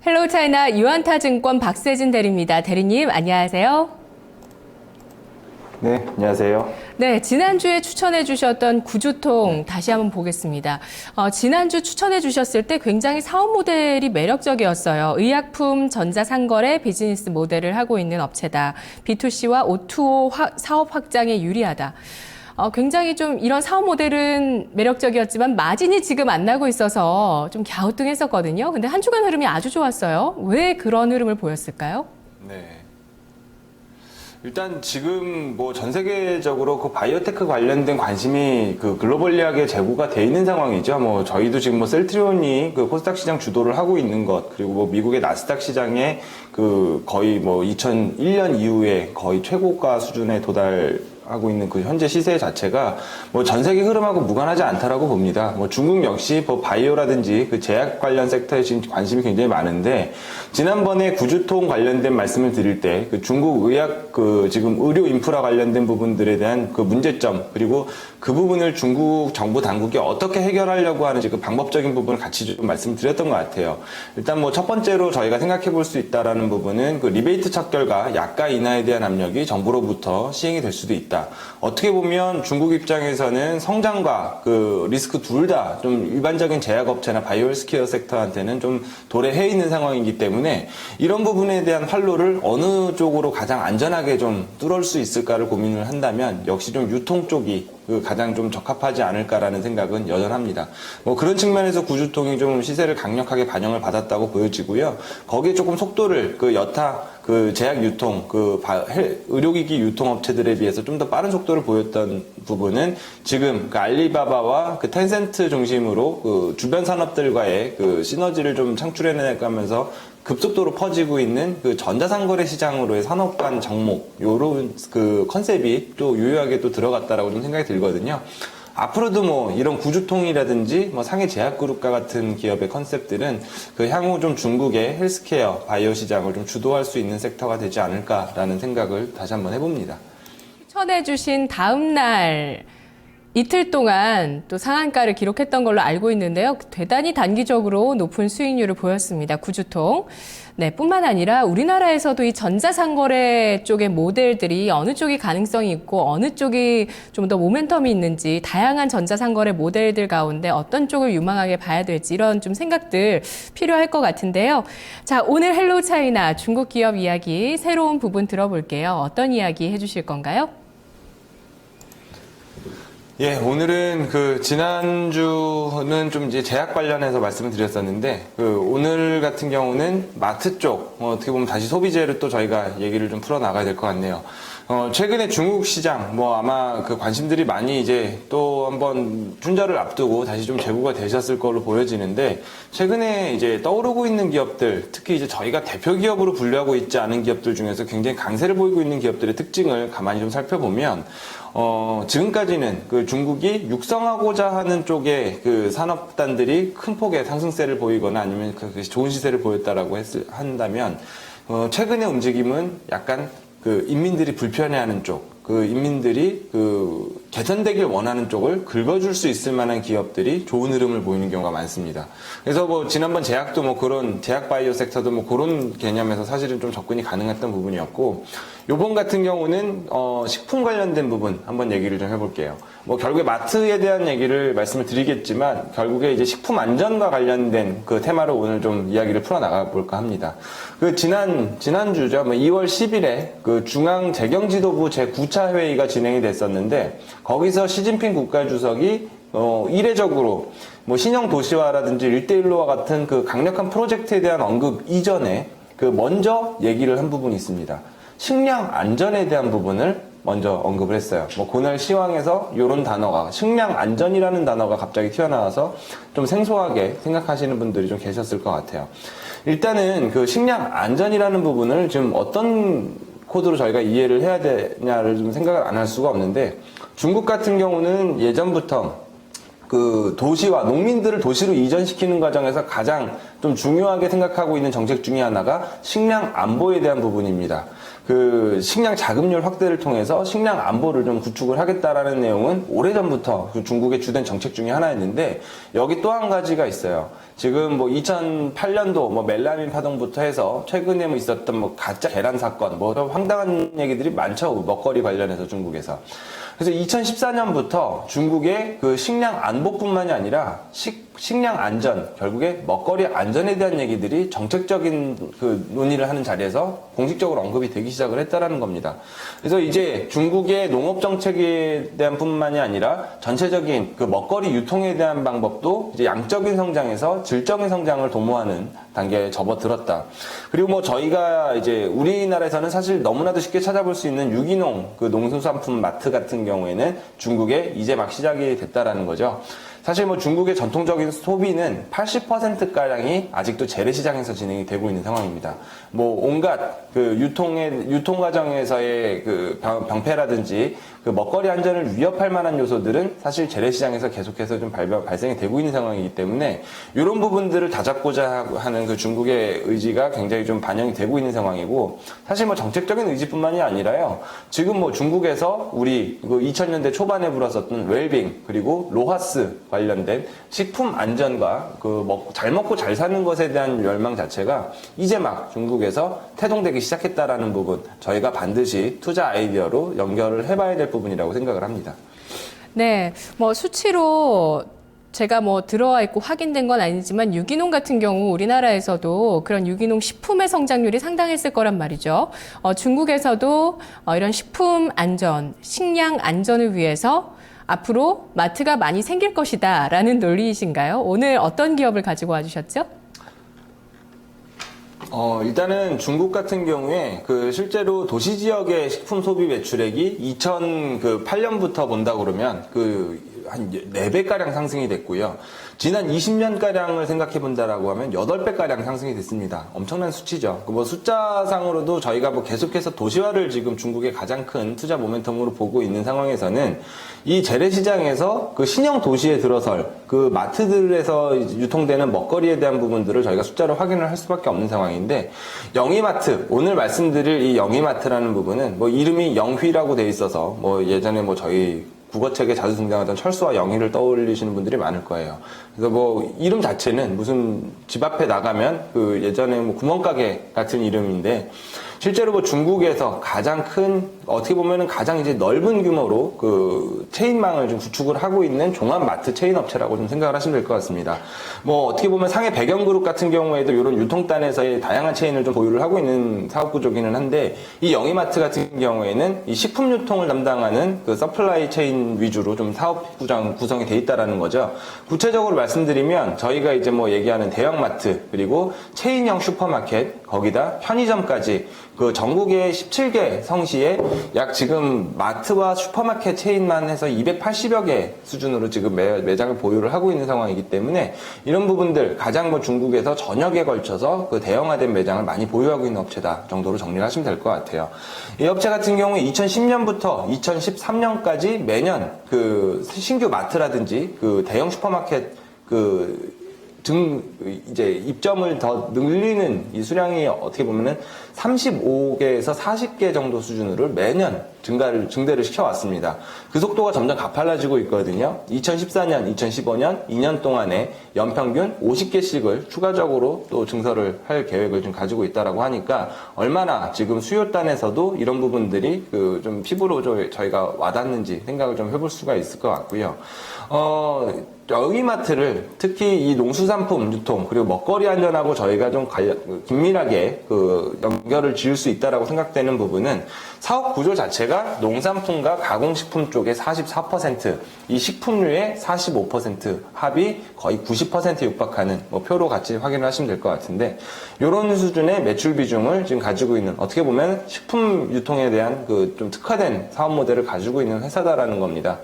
헬로우차이나 유안타증권 박세진 대리입니다. 대리님, 안녕하세요. 네, 안녕하세요. 네, 지난주에 추천해 주셨던 구주통 다시 한번 보겠습니다. 지난주 추천해 주셨을 때 굉장히 사업 모델이 매력적이었어요. 의약품 전자상거래 비즈니스 모델을 하고 있는 업체다. B2C와 O2O 사업 확장에 유리하다. 굉장히 좀 이런 사업 모델은 매력적이었지만 마진이 지금 안 나고 있어서 좀 갸우뚱했었거든요. 근데 한 주간 흐름이 아주 좋았어요. 왜 그런 흐름을 보였을까요? 네. 일단 지금 뭐 전 세계적으로 그 바이오테크 관련된 관심이 그 글로벌리하게 재고가 돼 있는 상황이죠. 뭐 저희도 지금 뭐 셀트리온이 그 코스닥 시장 주도를 하고 있는 것, 그리고 뭐 미국의 나스닥 시장에 그 거의 뭐 2001년 이후에 거의 최고가 수준에 도달하고 있는 그 현재 시세 자체가 뭐 전 세계 흐름하고 무관하지 않다라고 봅니다. 뭐 중국 역시 뭐 바이오라든지 그 제약 관련 섹터에 지금 관심이 굉장히 많은데, 지난번에 구주통 관련된 말씀을 드릴 때 그 중국 의학 그 지금 의료 인프라 관련된 부분들에 대한 그 문제점, 그리고 그 부분을 중국 정부 당국이 어떻게 해결하려고 하는지 그 방법적인 부분을 같이 좀 말씀드렸던 것 같아요. 일단 뭐 첫 번째로 저희가 생각해 볼 수 있다라는 부분은 그 리베이트 척결과 약가 인하에 대한 압력이 정부로부터 시행이 될 수도 있다. 어떻게 보면 중국 입장에서는 성장과 그 리스크 둘 다 좀 일반적인 제약업체나 바이오 헬스케어 섹터한테는 좀 도래해 있는 상황이기 때문에 이런 부분에 대한 활로를 어느 쪽으로 가장 안전하게 좀 뚫을 수 있을까를 고민을 한다면 역시 좀 유통 쪽이 그 가장 좀 적합하지 않을까라는 생각은 여전합니다. 뭐 그런 측면에서 구주통이 좀 시세를 강력하게 반영을 받았다고 보여지고요. 거기에 조금 속도를 그 여타 그 제약 유통, 그 의료기기 유통 업체들에 비해서 좀 더 빠른 속도를 보였던 부분은 지금 그 알리바바와 그 텐센트 중심으로 그 주변 산업들과의 그 시너지를 좀 창출해내가면서 급속도로 퍼지고 있는 그 전자상거래 시장으로의 산업 간 접목, 요런 그 컨셉이 또 유효하게 또 들어갔다라고 좀 생각이 들거든요. 앞으로도 뭐 이런 구주통이라든지 뭐 상해 제약그룹과 같은 기업의 컨셉들은 그 향후 좀 중국의 헬스케어, 바이오 시장을 좀 주도할 수 있는 섹터가 되지 않을까라는 생각을 다시 한번 해봅니다. 추천해주신 다음 날 이틀 동안 또 상한가를 기록했던 걸로 알고 있는데요. 대단히 단기적으로 높은 수익률을 보였습니다. 구주통. 네, 뿐만 아니라 우리나라에서도 이 전자상거래 쪽의 모델들이 어느 쪽이 가능성이 있고 어느 쪽이 좀 더 모멘텀이 있는지, 다양한 전자상거래 모델들 가운데 어떤 쪽을 유망하게 봐야 될지 이런 좀 생각들 필요할 것 같은데요. 자, 오늘 헬로우차이나 중국 기업 이야기 새로운 부분 들어볼게요. 어떤 이야기 해주실 건가요? 예, 오늘은 그 지난주는 좀 이제 제약 관련해서 말씀을 드렸었는데, 그 오늘 같은 경우는 마트 쪽, 어떻게 보면 다시 소비재를 또 저희가 얘기를 좀 풀어 나가야 될 것 같네요. 최근에 중국 시장, 뭐 아마 그 관심들이 많이 이제 또 한번 춘절을 앞두고 다시 좀 재고가 되셨을 걸로 보여지는데, 최근에 이제 떠오르고 있는 기업들, 특히 이제 저희가 대표 기업으로 분류하고 있지 않은 기업들 중에서 굉장히 강세를 보이고 있는 기업들의 특징을 가만히 좀 살펴보면, 지금까지는 그 중국이 육성하고자 하는 쪽의 그 산업단들이 큰 폭의 상승세를 보이거나 아니면 그 좋은 시세를 보였다라고 한다면, 최근의 움직임은 약간 그 인민들이 불편해하는 쪽, 그 인민들이 그 개선되길 원하는 쪽을 긁어줄 수 있을 만한 기업들이 좋은 흐름을 보이는 경우가 많습니다. 그래서 뭐 지난번 제약도 뭐 그런 제약 바이오 섹터도 뭐 그런 개념에서 사실은 좀 접근이 가능했던 부분이었고, 요번 같은 경우는 식품 관련된 부분 한번 얘기를 좀 해볼게요. 뭐 결국에 마트에 대한 얘기를 말씀을 드리겠지만 결국에 이제 식품 안전과 관련된 그 테마로 오늘 좀 이야기를 풀어나가 볼까 합니다. 그 지난주죠. 뭐 2월 10일에 그 중앙재경지도부 제9차 회의가 진행이 됐었는데, 거기서 시진핑 국가주석이 이례적으로 뭐 신형 도시화라든지 1대1로와 같은 그 강력한 프로젝트에 대한 언급 이전에 그 먼저 얘기를 한 부분이 있습니다. 식량 안전에 대한 부분을 먼저 언급을 했어요. 뭐 그날 시황에서 이런 단어가, 식량 안전이라는 단어가 갑자기 튀어나와서 좀 생소하게 생각하시는 분들이 좀 계셨을 것 같아요. 일단은 그 식량 안전이라는 부분을 지금 어떤 코드로 저희가 이해를 해야 되냐를 좀 생각을 안 할 수가 없는데, 중국 같은 경우는 예전부터 그 도시와 농민들을 도시로 이전시키는 과정에서 가장 좀 중요하게 생각하고 있는 정책 중에 하나가 식량 안보에 대한 부분입니다. 그 식량 자급률 확대를 통해서 식량 안보를 좀 구축을 하겠다라는 내용은 오래전부터 그 중국의 주된 정책 중에 하나였는데, 여기 또 한 가지가 있어요. 지금 뭐 2008년도 뭐 멜라민 파동부터 해서 최근에 뭐 있었던 뭐 가짜 계란 사건, 뭐 황당한 얘기들이 많죠. 먹거리 관련해서 중국에서. 그래서 2014년부터 중국의 그 식량 안보뿐만이 아니라 식량 안전, 결국에 먹거리 안전에 대한 얘기들이 정책적인 그 논의를 하는 자리에서 공식적으로 언급이 되기 시작을 했다라는 겁니다. 그래서 이제 중국의 농업 정책에 대한 뿐만이 아니라 전체적인 그 먹거리 유통에 대한 방법도 이제 양적인 성장에서 질적인 성장을 도모하는 단계에 접어들었다. 그리고 뭐 저희가 이제 우리나라에서는 사실 너무나도 쉽게 찾아볼 수 있는 유기농 그 농수산품 마트 같은 경우에는 중국에 이제 막 시작이 됐다라는 거죠. 사실 뭐 중국의 전통적인 소비는 80%가량이 아직도 재래시장에서 진행이 되고 있는 상황입니다. 뭐 온갖 그 유통 과정에서의 그 병폐라든지 그 먹거리 안전을 위협할 만한 요소들은 사실 재래시장에서 계속해서 좀 발생이 되고 있는 상황이기 때문에 이런 부분들을 다잡고자 하는 그 중국의 의지가 굉장히 좀 반영이 되고 있는 상황이고, 사실 뭐 정책적인 의지뿐만이 아니라요. 지금 뭐 중국에서 우리 그 2000년대 초반에 불었었던 웰빙 그리고 로하스 관련된 식품 안전과 그 잘 먹고 잘 사는 것에 대한 열망 자체가 이제 막 중국에서 태동되기 시작했다라는 부분, 저희가 반드시 투자 아이디어로 연결을 해봐야 될 부분이라고 생각을 합니다. 네, 뭐 수치로 제가 뭐 들어와 있고 확인된 건 아니지만 유기농 같은 경우 우리나라에서도 그런 유기농 식품의 성장률이 상당했을 거란 말이죠. 중국에서도 이런 식품 안전, 식량 안전을 위해서 앞으로 마트가 많이 생길 것이다라는 논리이신가요? 오늘 어떤 기업을 가지고 와주셨죠? 일단은 중국 같은 경우에 그 실제로 도시 지역의 식품 소비 매출액이 2008년부터 본다 그러면 한 4배가량 상승이 됐고요. 지난 20년가량을 생각해 본다라고 하면 8배가량 상승이 됐습니다. 엄청난 수치죠. 뭐 숫자상으로도 저희가 뭐 계속해서 도시화를 지금 중국의 가장 큰 투자 모멘텀으로 보고 있는 상황에서는 이 재래시장에서 그 신형 도시에 들어설 그 마트들에서 유통되는 먹거리에 대한 부분들을 저희가 숫자로 확인을 할 수밖에 없는 상황인데, 영희마트, 오늘 말씀드릴 이 영희마트라는 부분은 뭐 이름이 영휘라고 돼 있어서 뭐 예전에 뭐 저희 국어책에 자주 등장하던 철수와 영희를 떠올리시는 분들이 많을 거예요. 그래서 뭐 이름 자체는 무슨 집 앞에 나가면 그 예전에 뭐 구멍가게 같은 이름인데, 실제로 뭐 중국에서 가장 큰, 어떻게 보면은 가장 이제 넓은 규모로 그 체인망을 좀 구축을 하고 있는 종합마트 체인 업체라고 좀 생각을 하시면 될 것 같습니다. 뭐 어떻게 보면 상해 배경그룹 같은 경우에도 이런 유통단에서의 다양한 체인을 좀 보유를 하고 있는 사업 구조기는 한데, 이 영희마트 같은 경우에는 이 식품 유통을 담당하는 그 서플라이 체인 위주로 좀 사업 구성이 돼 있다라는 거죠. 구체적으로 말씀드리면 저희가 이제 뭐 얘기하는 대형마트, 그리고 체인형 슈퍼마켓, 거기다 편의점까지 그 전국의 17개 성시에 약 지금 마트와 슈퍼마켓 체인만 해서 280여 개 수준으로 지금 매장을 보유를 하고 있는 상황이기 때문에, 이런 부분들 가장 뭐 중국에서 전역에 걸쳐서 그 대형화된 매장을 많이 보유하고 있는 업체다 정도로 정리를 하시면 될 것 같아요. 이 업체 같은 경우에 2010년부터 2013년까지 매년 그 신규 마트라든지 그 대형 슈퍼마켓 이제 입점을 더 늘리는 이 수량이 어떻게 보면은 35개에서 40개 정도 수준으로 매년 증대를 시켜왔습니다. 그 속도가 점점 가팔라지고 있거든요. 2014년, 2015년 2년 동안에 연평균 50개씩을 추가적으로 또 증설을 할 계획을 좀 가지고 있다라고 하니까, 얼마나 지금 수요단에서도 이런 부분들이 그 좀 피부로 저희가 와닿는지 생각을 좀 해볼 수가 있을 것 같고요. 영희마트를 특히 이 농수산품 유통 그리고 먹거리 안전하고 저희가 좀 긴밀하게 그 연결을 지을 수 있다라고 생각되는 부분은, 사업 구조 자체가 농산품과 가공식품 쪽에 44%, 이 식품류의 45%, 합이 거의 90%에 육박하는 뭐 표로 같이 확인을 하시면 될 것 같은데, 이런 수준의 매출 비중을 지금 가지고 있는, 어떻게 보면 식품 유통에 대한 그 좀 특화된 사업 모델을 가지고 있는 회사다라는 겁니다.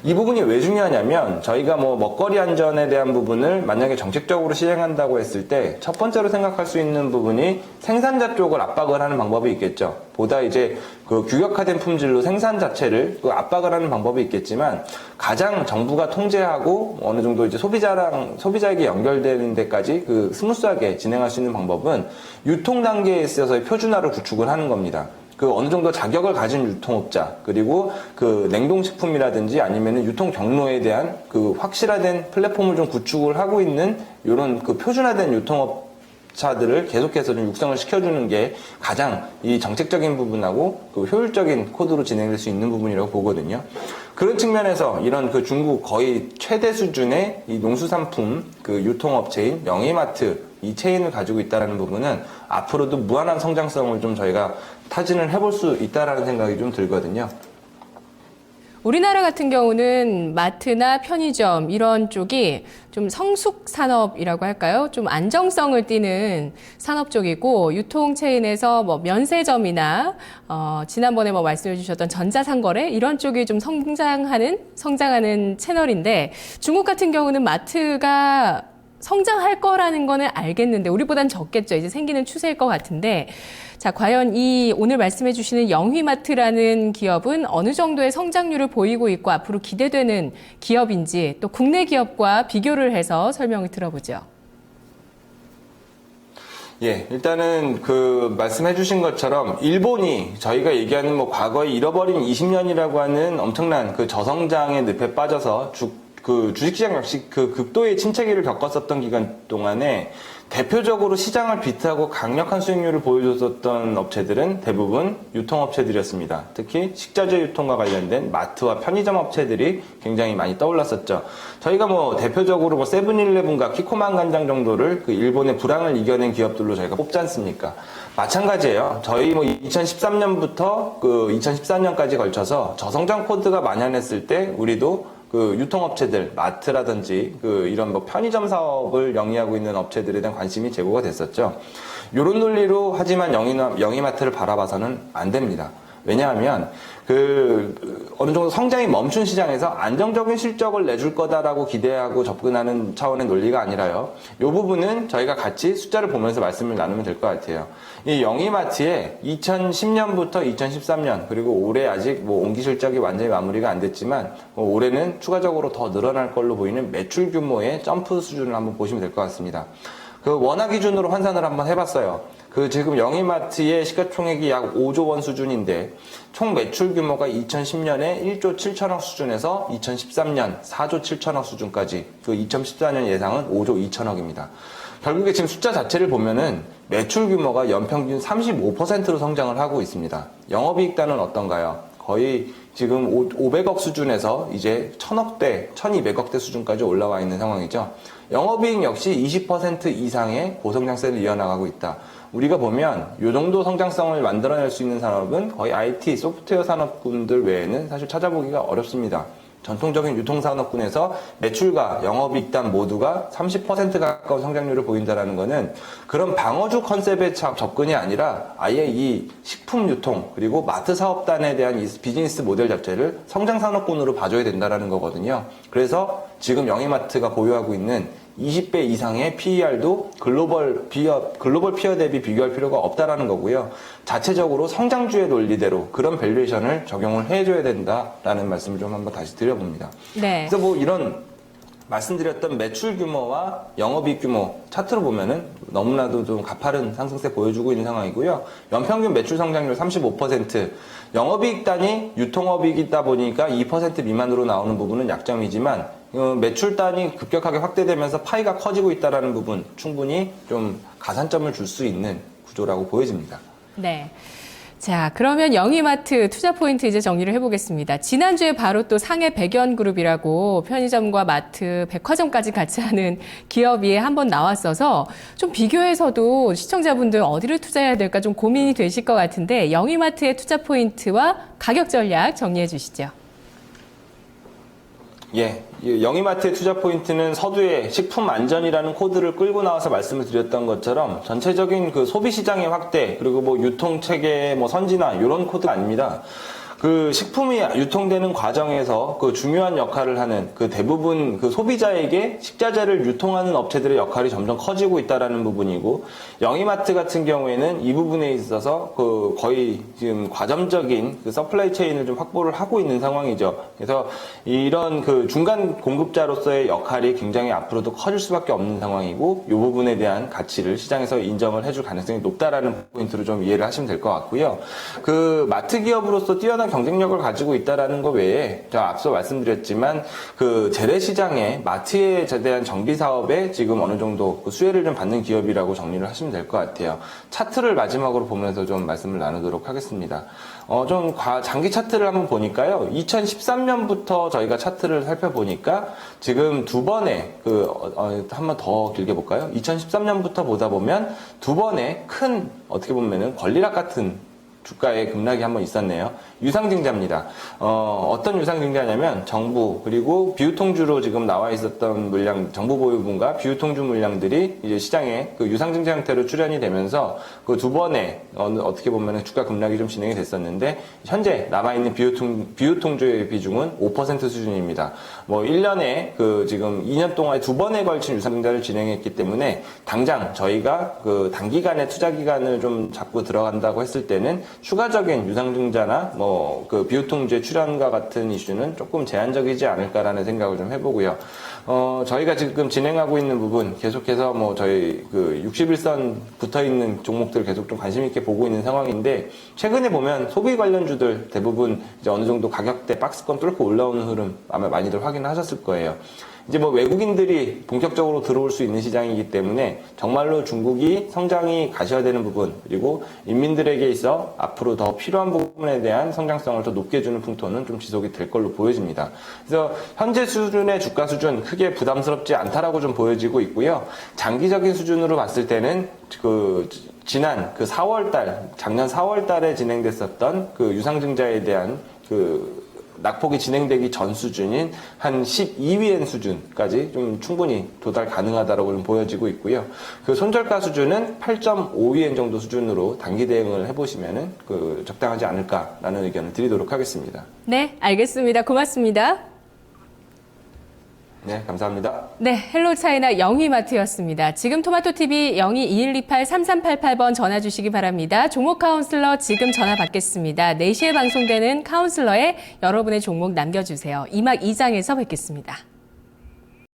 이 부분이 왜 중요하냐면, 저희가 뭐 먹거리 안전에 대한 부분을 만약에 정책적으로 시행한다고 했을 때 첫 번째로 생각할 수 있는 부분이 생산자 쪽을 압박을 하는 방법이 있겠죠. 보다 이제 그 규격화된 품질로 생산 자체를 그 압박을 하는 방법이 있겠지만 가장 정부가 통제하고 어느 정도 이제 소비자에게 연결되는 데까지 그 스무스하게 진행할 수 있는 방법은 유통 단계에 있어서의 표준화를 구축을 하는 겁니다. 그 어느 정도 자격을 가진 유통업자, 그리고 그 냉동식품이라든지 아니면은 유통 경로에 대한 그 확실화된 플랫폼을 좀 구축을 하고 있는 이런 그 표준화된 유통업자들을 계속해서 좀 육성을 시켜주는 게 가장 이 정책적인 부분하고 그 효율적인 코드로 진행될 수 있는 부분이라고 보거든요. 그런 측면에서 이런 그 중국 거의 최대 수준의 이 농수산품 그 유통업체인 영희마트 이 체인을 가지고 있다는 부분은 앞으로도 무한한 성장성을 좀 저희가 타진을 해볼 수 있다라는 생각이 좀 들거든요. 우리나라 같은 경우는 마트나 편의점 이런 쪽이 좀 성숙 산업이라고 할까요? 좀 안정성을 띠는 산업 쪽이고 유통 체인에서 뭐 면세점이나 지난번에 뭐 말씀해 주셨던 전자상거래 이런 쪽이 좀 성장하는 채널인데 중국 같은 경우는 마트가 성장할 거라는 거는 알겠는데 우리보단 적겠죠. 이제 생기는 추세일 것 같은데 자, 과연 이 오늘 말씀해 주시는 영희마트라는 기업은 어느 정도의 성장률을 보이고 있고 앞으로 기대되는 기업인지 또 국내 기업과 비교를 해서 설명을 들어보죠. 예, 일단은 그 말씀해 주신 것처럼 일본이 저희가 얘기하는 뭐 과거에 잃어버린 20년이라고 하는 엄청난 그 저성장의 늪에 빠져서 그 주식시장 역시 그 극도의 침체기를 겪었었던 기간 동안에 대표적으로 시장을 비트하고 강력한 수익률을 보여줬었던 업체들은 대부분 유통업체들이었습니다. 특히 식자재 유통과 관련된 마트와 편의점 업체들이 굉장히 많이 떠올랐었죠. 저희가 뭐 대표적으로 뭐 세븐일레븐과 키코만 간장 정도를 그 일본의 불황을 이겨낸 기업들로 저희가 뽑지 않습니까? 마찬가지예요. 저희 뭐 2013년부터 그 2014년까지 걸쳐서 저성장 코드가 만연했을 때 우리도 그 유통업체들, 마트라든지 그 이런 뭐 편의점 사업을 영위하고 있는 업체들에 대한 관심이 제고가 됐었죠. 요런 논리로 하지만 영희마트를 바라봐서는 안 됩니다. 왜냐하면 어느 정도 성장이 멈춘 시장에서 안정적인 실적을 내줄 거다라고 기대하고 접근하는 차원의 논리가 아니라요. 이 부분은 저희가 같이 숫자를 보면서 말씀을 나누면 될 것 같아요. 이 영희마트에 2010년부터 2013년 그리고 올해 아직 뭐 온기 실적이 완전히 마무리가 안 됐지만 올해는 추가적으로 더 늘어날 걸로 보이는 매출 규모의 점프 수준을 한번 보시면 될 것 같습니다. 그 원화 기준으로 환산을 한번 해봤어요. 그 지금 영희마트의 시가총액이 약 5조 원 수준인데 총 매출 규모가 2010년에 1조 7천억 수준에서 2013년 4조 7천억 수준까지 그 2014년 예상은 5조 2천억입니다. 결국에 지금 숫자 자체를 보면은 매출 규모가 연평균 35%로 성장을 하고 있습니다. 영업이익단은 어떤가요? 거의 지금 500억 수준에서 이제 1000억대, 1200억대 수준까지 올라와 있는 상황이죠. 영업이익 역시 20% 이상의 고성장세를 이어나가고 있다. 우리가 보면 이 정도 성장성을 만들어낼 수 있는 산업은 거의 IT, 소프트웨어 산업군들 외에는 사실 찾아보기가 어렵습니다. 전통적인 유통산업군에서 매출과 영업이익단 모두가 30% 가까운 성장률을 보인다는 것은 그런 방어주 컨셉의 접근이 아니라 아예 이 식품 유통 그리고 마트 사업단에 대한 이 비즈니스 모델 자체를 성장산업군으로 봐줘야 된다는 거거든요. 그래서 지금 영희마트가 보유하고 있는 20배 이상의 PER도 글로벌 피어 대비 비교할 필요가 없다라는 거고요. 자체적으로 성장주의 논리대로 그런 밸류에이션을 적용을 해줘야 된다라는 말씀을 좀 한번 다시 드려봅니다. 네. 그래서 뭐 이런 말씀드렸던 매출 규모와 영업이익 규모 차트로 보면은 너무나도 좀 가파른 상승세 보여주고 있는 상황이고요. 연평균 매출 성장률 35%, 영업이익 단위 유통업이익이다 보니까 2% 미만으로 나오는 부분은 약점이지만 매출 단위 급격하게 확대되면서 파이가 커지고 있다는 부분 충분히 좀 가산점을 줄 수 있는 구조라고 보여집니다. 네. 자, 그러면 영희마트 투자 포인트 이제 정리를 해보겠습니다. 지난주에 바로 또 상해 백연그룹이라고 편의점과 마트, 백화점까지 같이 하는 기업이 한번 나왔어서 좀 비교해서도 시청자분들 어디를 투자해야 될까 좀 고민이 되실 것 같은데 영희마트의 투자 포인트와 가격 전략 정리해 주시죠. 예, 영희마트의 투자 포인트는 서두에 식품 안전이라는 코드를 끌고 나와서 말씀을 드렸던 것처럼 전체적인 그 소비 시장의 확대 그리고 뭐 유통 체계의 뭐 선진화 이런 코드가 아닙니다. 그 식품이 유통되는 과정에서 그 중요한 역할을 하는 그 대부분 그 소비자에게 식자재를 유통하는 업체들의 역할이 점점 커지고 있다라는 부분이고, 영희마트 같은 경우에는 이 부분에 있어서 그 거의 지금 과점적인 그 서플라이 체인을 좀 확보를 하고 있는 상황이죠. 그래서 이런 그 중간 공급자로서의 역할이 굉장히 앞으로도 커질 수밖에 없는 상황이고, 이 부분에 대한 가치를 시장에서 인정을 해줄 가능성이 높다라는 포인트로 좀 이해를 하시면 될 것 같고요. 그 마트 기업으로서 뛰어난 경쟁력을 가지고 있다라는 것 외에, 제가 앞서 말씀드렸지만 그 재래시장에 마트에 대한 정비 사업에 지금 어느 정도 그 수혜를 좀 받는 기업이라고 정리를 하시면 될 것 같아요. 차트를 마지막으로 보면서 좀 말씀을 나누도록 하겠습니다. 좀 장기 차트를 한번 보니까요. 2013년부터 저희가 차트를 살펴보니까 지금 두 번의 한번 더 길게 볼까요? 2013년부터 보다 보면 두 번의 큰 어떻게 보면은 권리락 같은 주가의 급락이 한번 있었네요. 유상증자입니다. 어떤 유상증자냐면 정부 그리고 비유통주로 지금 나와 있었던 물량, 정부 보유분과 비유통주 물량들이 이제 시장에 그 유상증자 형태로 출현이 되면서 그 두 번의 어떻게 보면 주가 급락이 좀 진행이 됐었는데, 현재 남아있는 비유통주의 비중은 5% 수준입니다. 뭐 1년에 그 지금 2년 동안에 두 번에 걸친 유상증자를 진행했기 때문에 당장 저희가 그 단기간에 투자 기간을 좀 잡고 들어간다고 했을 때는 추가적인 유상증자나 뭐 그 비유통주의 출현과 같은 이슈는 조금 제한적이지 않을까라는 생각을 좀 해보고요. 저희가 지금 진행하고 있는 부분 계속해서 뭐 저희 그 61선 붙어 있는 종목들 계속 좀 관심 있게 보고 있는 상황인데, 최근에 보면 소비 관련주들 대부분 이제 어느 정도 가격대 박스권 뚫고 올라오는 흐름 아마 많이들 확인하셨을 거예요. 이제 뭐 외국인들이 본격적으로 들어올 수 있는 시장이기 때문에 정말로 중국이 성장이 가셔야되는 부분, 그리고 인민들에게 있어 앞으로 더 필요한 부분에 대한 성장성을 더 높게 주는 풍토는 좀 지속이 될 걸로 보여집니다. 그래서 현재 수준의 주가 수준 크게 부담스럽지 않다라고 좀 보여지고 있고요. 장기적인 수준으로 봤을 때는 지난 작년 4월 달에 진행됐었던 그 유상증자에 대한 낙폭이 진행되기 전 수준인 한 12위엔 수준까지 좀 충분히 도달 가능하다라고 좀 보여지고 있고요. 그 손절가 수준은 8.5위엔 정도 수준으로 단기 대응을 해보시면은 적당하지 않을까라는 의견을 드리도록 하겠습니다. 네, 알겠습니다. 고맙습니다. 네, 감사합니다. 네, 헬로차이나 영희마트였습니다. 지금 토마토TV 0221283388번 전화 주시기 바랍니다. 종목 카운슬러 지금 전화 받겠습니다. 4시에 방송되는 카운슬러에 여러분의 종목 남겨주세요. 2막 2장에서 뵙겠습니다.